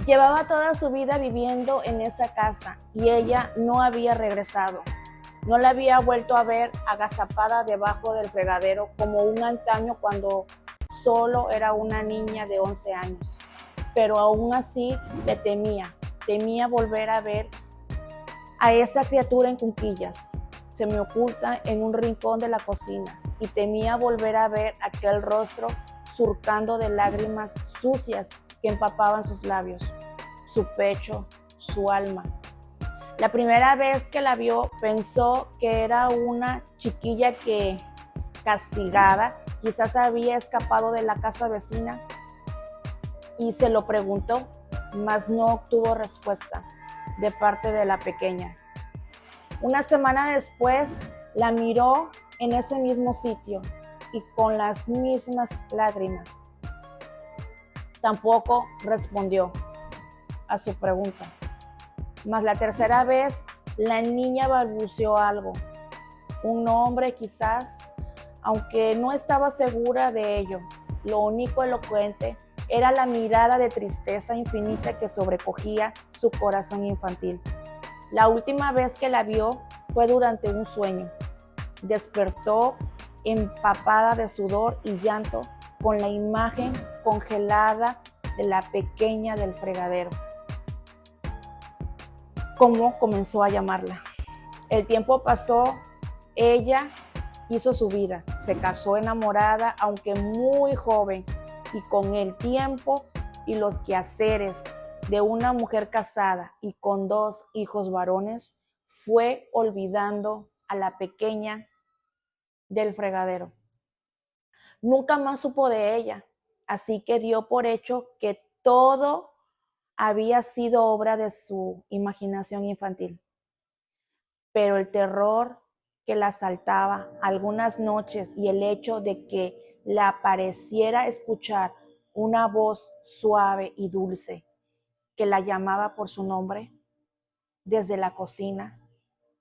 Llevaba toda su vida viviendo en esa casa y ella no había regresado. No la había vuelto a ver agazapada debajo del fregadero como un antaño cuando solo era una niña de 11 años. Pero aún así le temía volver a ver a esa criatura en cuclillas. Se me oculta en un rincón de la cocina y temía volver a ver aquel rostro surcando de lágrimas sucias que empapaban sus labios, su pecho, su alma. La primera vez que la vio pensó que era una chiquilla que, castigada, quizás había escapado de la casa vecina y se lo preguntó, mas no obtuvo respuesta de parte de la pequeña. Una semana después la miró en ese mismo sitio y con las mismas lágrimas. Tampoco respondió a su pregunta. Mas la tercera vez la niña balbuceó algo, un nombre quizás, aunque no estaba segura de ello. Lo único elocuente era la mirada de tristeza infinita que sobrecogía su corazón infantil. La última vez que la vio fue durante un sueño. Despertó empapada de sudor y llanto con la imagen congelada de la pequeña del fregadero. ¿Cómo comenzó a llamarla? El tiempo pasó, ella hizo su vida, se casó enamorada, aunque muy joven, y con el tiempo y los quehaceres de una mujer casada y con 2 hijos varones, fue olvidando a la pequeña del fregadero. Nunca más supo de ella, así que dio por hecho que todo había sido obra de su imaginación infantil. Pero el terror que la asaltaba algunas noches y el hecho de que la pareciera escuchar una voz suave y dulce que la llamaba por su nombre desde la cocina,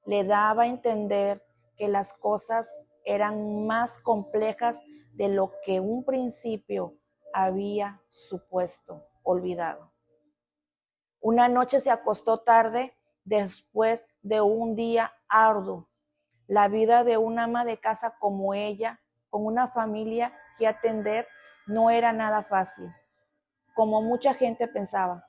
le daba a entender que las cosas eran más complejas de lo que un principio había supuesto, olvidado. Una noche se acostó tarde después de un día arduo. La vida de una ama de casa como ella, con una familia que atender, no era nada fácil, como mucha gente pensaba.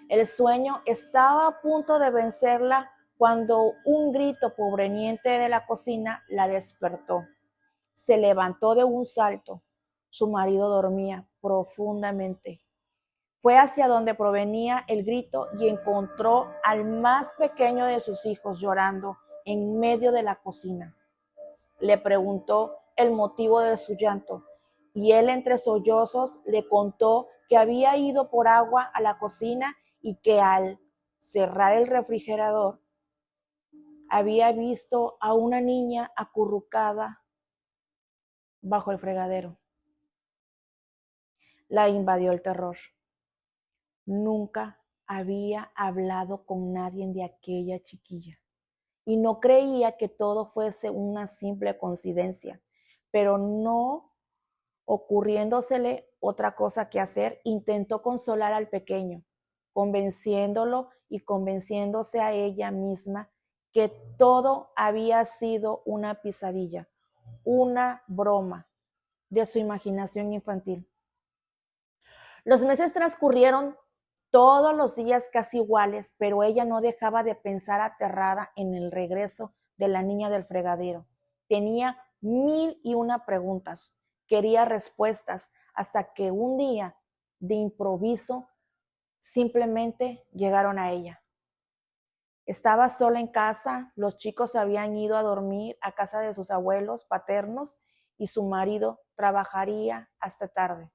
El sueño estaba a punto de vencerla cuando un grito proveniente de la cocina la despertó. Se levantó de un salto. Su marido dormía profundamente. Fue hacia donde provenía el grito y encontró al más pequeño de sus hijos llorando en medio de la cocina. Le preguntó el motivo de su llanto y él entre sollozos le contó que había ido por agua a la cocina y que al cerrar el refrigerador había visto a una niña acurrucada bajo el fregadero. La invadió el terror. Nunca había hablado con nadie de aquella chiquilla y no creía que todo fuese una simple coincidencia, pero no ocurriéndosele otra cosa que hacer, intentó consolar al pequeño, convenciéndolo y convenciéndose a ella misma que todo había sido una pesadilla, una broma de su imaginación infantil. Los meses transcurrieron todos los días casi iguales, pero ella no dejaba de pensar aterrada en el regreso de la niña del fregadero. Tenía 1001 preguntas, quería respuestas, hasta que un día, de improviso, simplemente llegaron a ella. Estaba sola en casa, los chicos habían ido a dormir a casa de sus abuelos paternos y su marido trabajaría hasta tarde.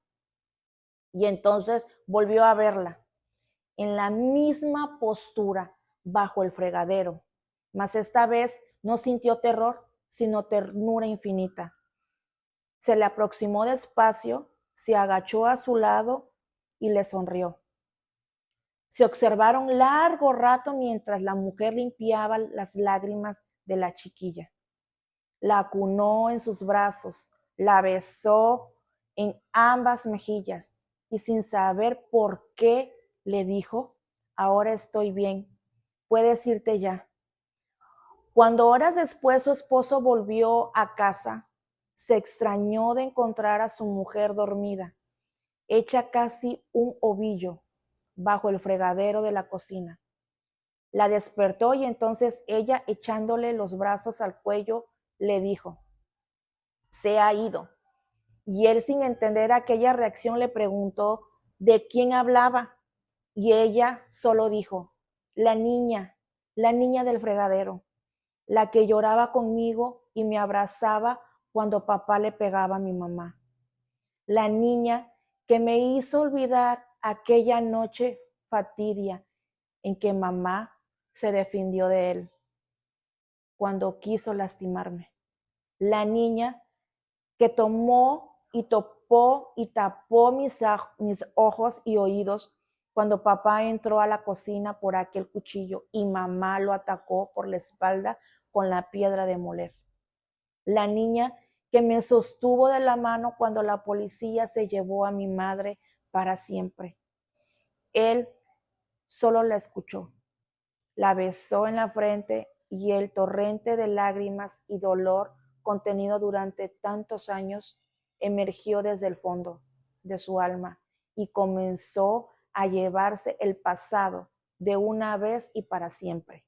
Y entonces volvió a verla en la misma postura bajo el fregadero, mas esta vez no sintió terror, sino ternura infinita. Se le aproximó despacio, se agachó a su lado y le sonrió. Se observaron largo rato mientras la mujer limpiaba las lágrimas de la chiquilla. La acunó en sus brazos, la besó en ambas mejillas y sin saber por qué le dijo, ahora estoy bien, puedes irte ya. Cuando horas después su esposo volvió a casa, se extrañó de encontrar a su mujer dormida, hecha casi un ovillo bajo el fregadero de la cocina. La despertó y entonces ella, echándole los brazos al cuello, le dijo, se ha ido. Y él, sin entender aquella reacción, le preguntó de quién hablaba. Y ella solo dijo, la niña del fregadero, la que lloraba conmigo y me abrazaba cuando papá le pegaba a mi mamá. La niña que me hizo olvidar aquella noche fatidia en que mamá se defendió de él cuando quiso lastimarme. La niña que tomó y topó y tapó mis ojos y oídos cuando papá entró a la cocina por aquel cuchillo y mamá lo atacó por la espalda con la piedra de moler. La niña que me sostuvo de la mano cuando la policía se llevó a mi madre para siempre. Él solo la escuchó, la besó en la frente y el torrente de lágrimas y dolor contenido durante tantos años emergió desde el fondo de su alma y comenzó a llevarse el pasado de una vez y para siempre.